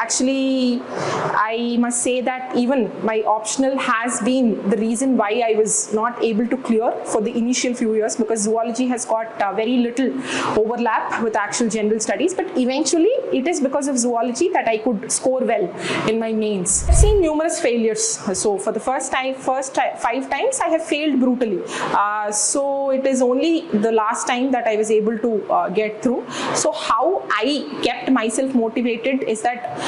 Actually, I must say that even my optional has been the reason why I was not able to clear for the initial few years, because zoology has got very little overlap with actual general studies. But eventually, it is because of zoology that I could score well in my mains. I've seen numerous failures. So for the first 5 times, I have failed brutally. So it is only the last time that I was able to get through. So how I kept myself motivated is that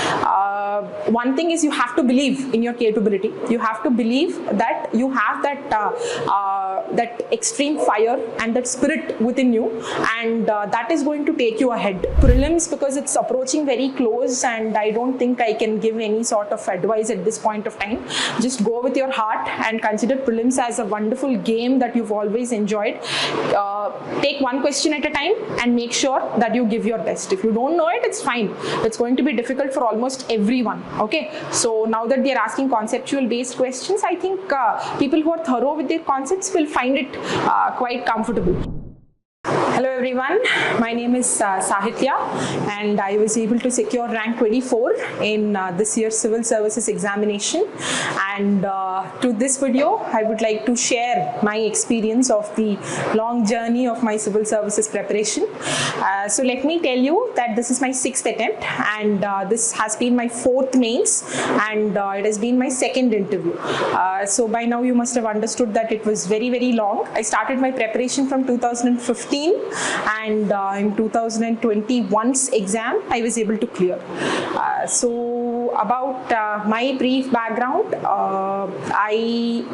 one thing is you have to believe in your capability. You have to believe that you have that extreme fire and that spirit within you, and that is going to take you ahead. Prelims, because it's approaching very close, and I don't think I can give any sort of advice at this point of time. Just go with your heart and consider prelims as a wonderful game that you've always enjoyed. Take one question at a time and make sure that you give your best. If you don't know it, it's fine. It's going to be difficult for almost everyone. Okay, so now that they're asking conceptual based questions, I think people who are thorough with their concepts will find it quite comfortable. Hello everyone, my name is Sahitya, and I was able to secure rank 24 in this year's Civil Services Examination. And to this video, I would like to share my experience of the long journey of my civil services preparation. So let me tell you that this is my 6th attempt, and this has been my 4th mains, and it has been my 2nd interview. So by now you must have understood that it was very, very long. I started my preparation from 2015. And in 2021's exam, I was able to clear. So about my brief background, I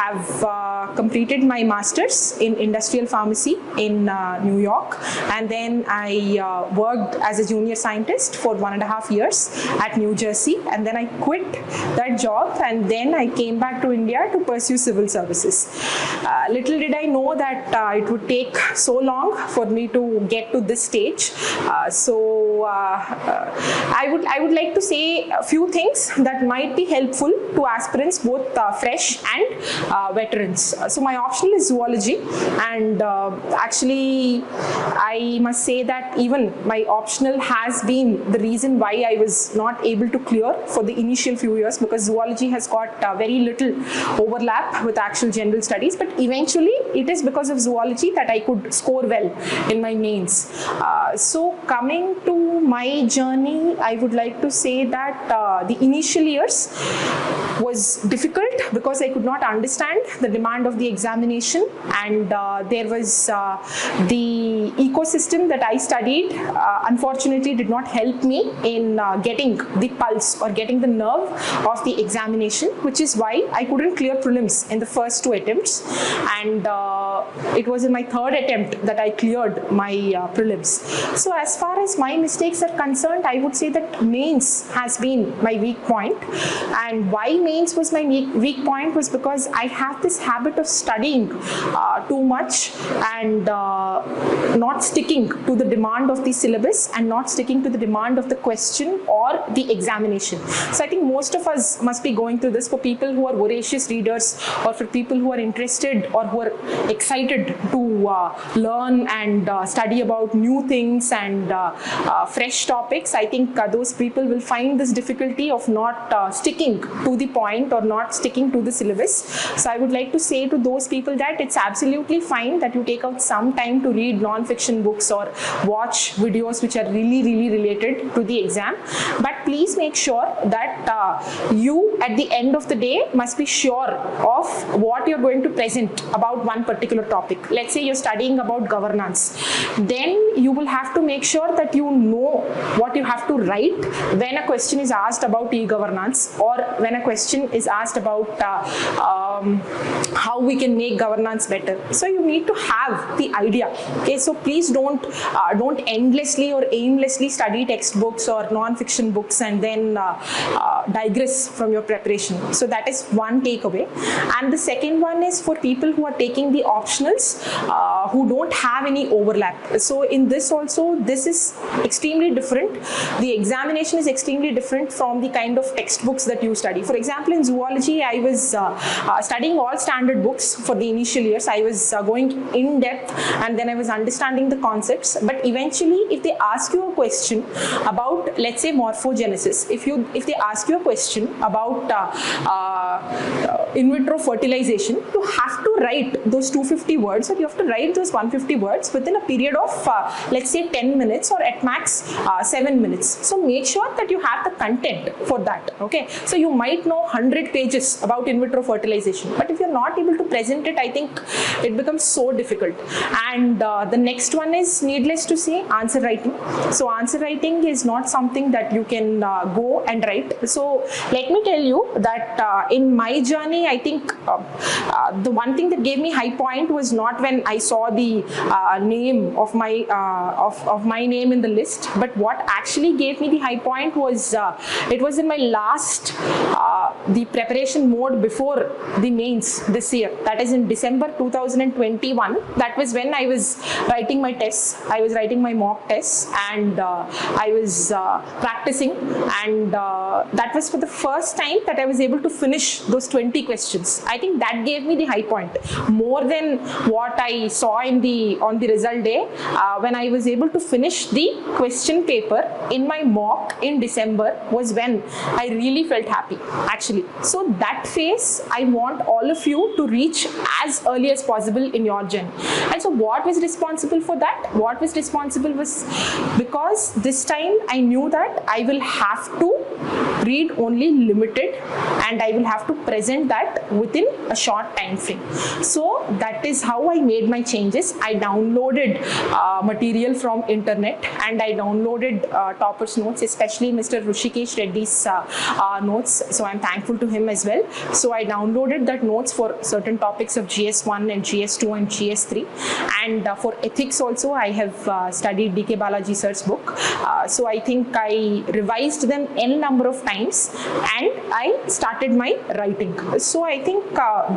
have completed my master's in industrial pharmacy in New York, and then I worked as a junior scientist for 1.5 years at New Jersey, and then I quit that job, and then I came back to India to pursue civil services. Little did I know that it would take so long for me to get to this stage. I would like to say a few things that might be helpful to aspirants, both fresh and veterans. So my optional is zoology, and actually I must say that even my optional has been the reason why I was not able to clear for the initial few years, because zoology has got very little overlap with actual general studies. But eventually it is because of zoology that I could score well in my mains. So coming to my journey, I would like to say that the initial years was difficult because I could not understand the demand of the examination, and there was the ecosystem that I studied unfortunately did not help me in getting the pulse or getting the nerve of the examination, which is why I couldn't clear prelims in the first 2 attempts, and it was in my 3rd attempt that I cleared my prelims. So as far as my mistakes are concerned, I would say that mains has been my weak point. And why mains was my weak point was because I have this habit of studying too much and not sticking to the demand of the syllabus and not sticking to the demand of the question or the examination. So I think most of us must be going through this. For people who are voracious readers, or for people who are interested or who are excited to learn and study about new things and fresh topics, I think those people will find this difficulty of not sticking to the point or not sticking to the syllabus. So I would like to say to those people that it's absolutely fine that you take out some time to read non-fiction books or watch videos which are really, really related to the exam. But please make sure that you at the end of the day must be sure of what you're going to present about one particular topic. Let's say you're studying about governance. Then you will have to make sure that you know what you have to write when a question is asked about e-governance, or when a question is asked about how we can make governance better. So you need to have the idea. Okay, so please don't endlessly or aimlessly study textbooks or non-fiction books and then digress from your preparation. So that is one takeaway. And the second one is for people who are taking the optionals who don't have any overlap. So in this also, this is extremely different. The examination is extremely different from the kind of textbooks that you study. For example, in zoology, I was studying all standard books for the initial years. I was going in depth, and then I was understanding the concepts, but eventually if they ask you a question about, let's say, morphogenesis, if they ask you a question about in vitro fertilization, you have to write those 250 words, or you have to write those 150 words within a period of let's say 10 minutes or at max 7 minutes. So make sure that you have the content for that. Okay, so you might know 100 pages about in vitro fertilization, but if you're not able to present it, I think it becomes so difficult. And the next one is, needless to say, answer writing. So answer writing is not something that you can go and write. So let me tell you that in my journey, I think the one thing that gave me high point was not when I saw the name of my my name in the list, but what actually gave me the high point was it was in my last the preparation mode before the mains this year. That is in December 2021. That was when I was writing my tests. I was writing my mock tests, and I was practicing, and that was for the first time that I was able to finish those 20 questions. I think that gave me the high point, more than what I saw in on the result day. When I was able to finish the question paper in my mock in December was when I really felt happy, actually. So that phase I want all of you to reach as early as possible in your journey. And so what was responsible for that? What was responsible was because this time I knew that I will have to read only limited, and I will have to present that within a short time frame. So that is how I made my changes. I downloaded material from internet, and I downloaded Topper's notes, especially Mr. Rushikesh Reddy's notes. So I'm thankful to him as well. So I downloaded that notes for certain topics of GS1 and GS2 and GS3. And for ethics also, I have studied D.K. Balaji sir's book. So I think I revised them n number of times, and I started my writing. So I think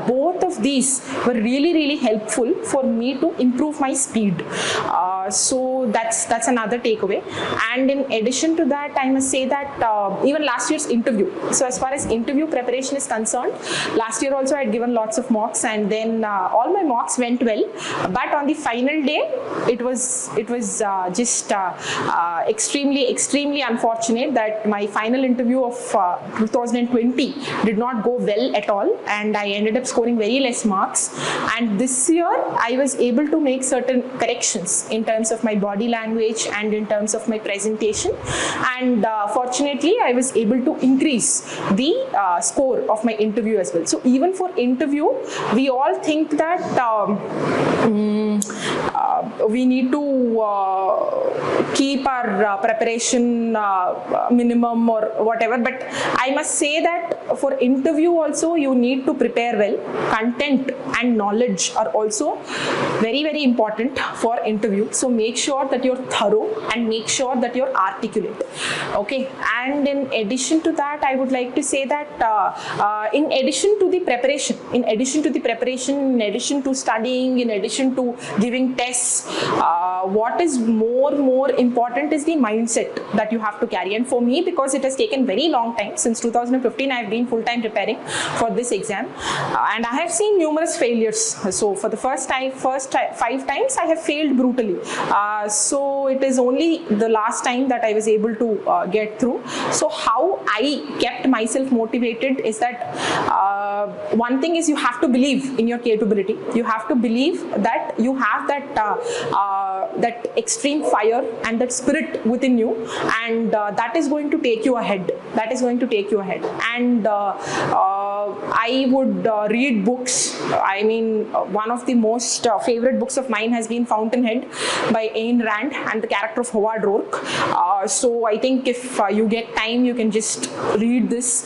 both of these were really helpful for me to improve my speed. So that's another takeaway. And in addition to that, I must say that even last year's interview. So as far as interview preparation is concerned, last year also I had given lots of mocks, and then all my mocks went well. But on the final day, it was just extremely unfortunate that my final interview of 2020 did not go well at all, and I ended up scoring very less marks. And this year I was able to make certain corrections in terms of my body language and in terms of my presentation, and fortunately I was able to increase the score of my interview as well. So even for interview, we all think that we need to keep our preparation minimum or whatever, but I must say that for interview also you need to prepare well. Content and knowledge are also very important for interview. So make sure that you're thorough and make sure that you're articulate. Okay, and in addition to that, I would like to say that in addition to the preparation, in addition to studying, in addition to giving tests, what is more important is the mindset that you have to carry. And for me, because it has taken very long time, since 2015 I have been full-time preparing for this exam, and I have seen numerous failures. So for the first 5 times I have failed brutally. So it is only the last time that I was able to get through. So how I kept myself motivated is that one thing is you have to believe in your capability. You have to believe that you have that extreme fire and that spirit within you, and that is going to take you ahead. That is going to take you ahead. And I would read books. I mean, one of the most favorite books of mine has been Fountainhead by Ayn Rand and the character of Howard Rourke. So I think if you get time, you can just read this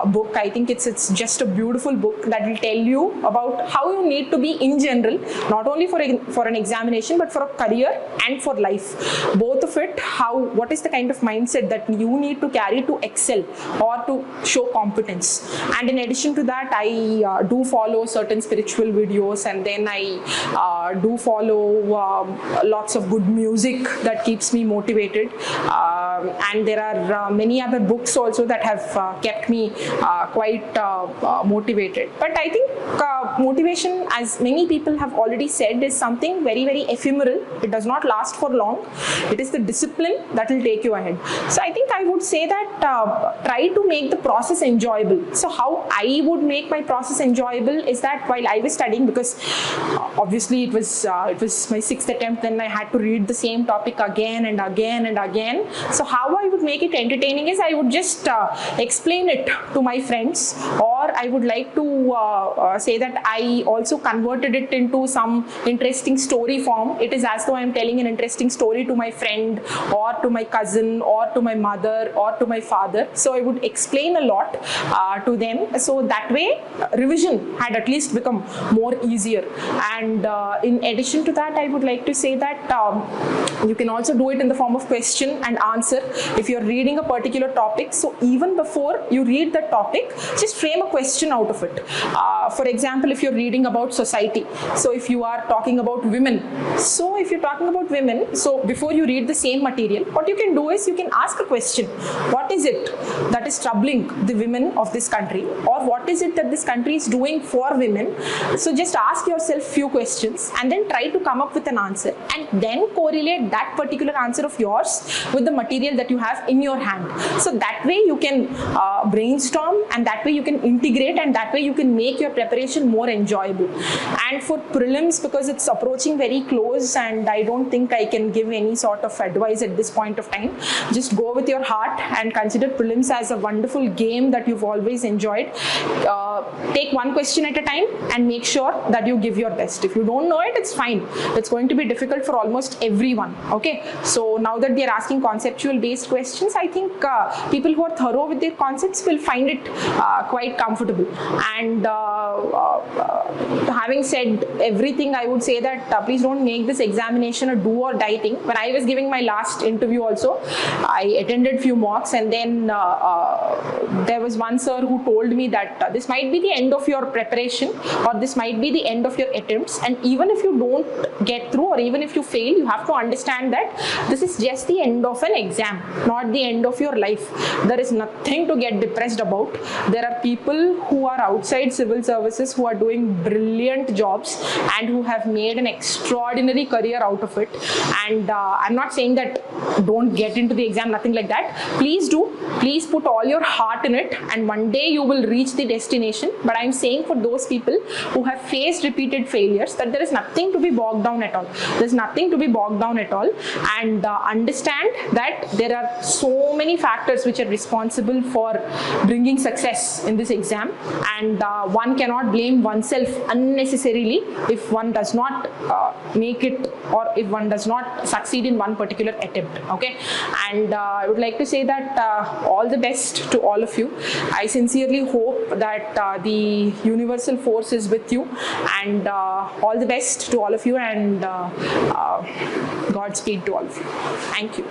book. I think it's just a beautiful book that will tell you about how you need to be in general, not only for an examination, but for a career and for life. Both of it, what is the kind of mindset that you need to carry to excel or to show competence. And in addition to that, I do follow certain spiritual videos, and then I do follow lots of good music that keeps me motivated. and there are many other books also that have kept me quite motivated. But I think motivation, as many people have already said, is something very, very ephemeral. It does not last for long. It is the discipline that will take you ahead. So I think I would say that try to make the process enjoyable. So how I would make my process enjoyable is that while I was studying, because obviously it was my 6th attempt, then I had to read the same topic again and again and again. So how I would make it entertaining is I would just explain it to my friends, or I would like to say that I also converted it into some interesting story form. It is as though I am telling an interesting story to my friend or to my cousin or to my mother or to my father. So I would explain a lot to them. So that way revision had at least become more easier. And in addition to that, I would like to say that you can also do it in the form of question and answer if you're reading a particular topic. So even before you read the topic, just frame a question out of it. For example, if you're reading about society, so if you are talking about women, so if you're talking about women, so before you read the same material, what you can do is you can ask a question. What is it that is troubling the women of this country, or what is it that this country is doing for women? So just ask yourself few questions and then try to come up with an answer, and then correlate that particular answer of yours with the material that you have in your hand. So that way you can brainstorm, and that way you can integrate, and that way you can make your preparation more enjoyable. And for prelims, because it's approaching very close and I don't think I can give any sort of advice at this point of time, just go with your heart and consider prelims as a wonderful game that you've always enjoyed. Take one question at a time and make sure that you give your best. If you don't know it, it's fine. It's going to be difficult for almost everyone. Okay, so now that they're asking conceptual based questions, I think people who are thorough with their concepts will find it quite comfortable. And having said everything, I would say that please don't make this examination a do or die thing. When I was giving my last interview also, I attended few mocks, and then there was one sir who told me that this might be the end of your preparation, or this might be the end of your attempts, and even if you don't get through, or even if you fail, you have to understand that this is just the end of an exam, not the end of your life. There is nothing to get depressed about. There are people who are outside civil services who are doing brilliant jobs and who have made an extraordinary career out of it. And I'm not saying that don't get into the exam, nothing like that. Please do. Please put all your heart in it, and one day you will reach the destination. But I'm saying for those people who have faced repeated failures, that there is nothing to be bogged down at all. There's nothing to be bogged down at all. And understand that there are so many factors which are responsible for bringing success in this exam, and one cannot blame oneself unnecessarily if one does not make it, or if one does not succeed in one particular attempt. Okay, and I would like to say that all the best to all of you. I sincerely hope that the universal force is with you, and all the best to all of you, and Godspeed to all of you. Thank you.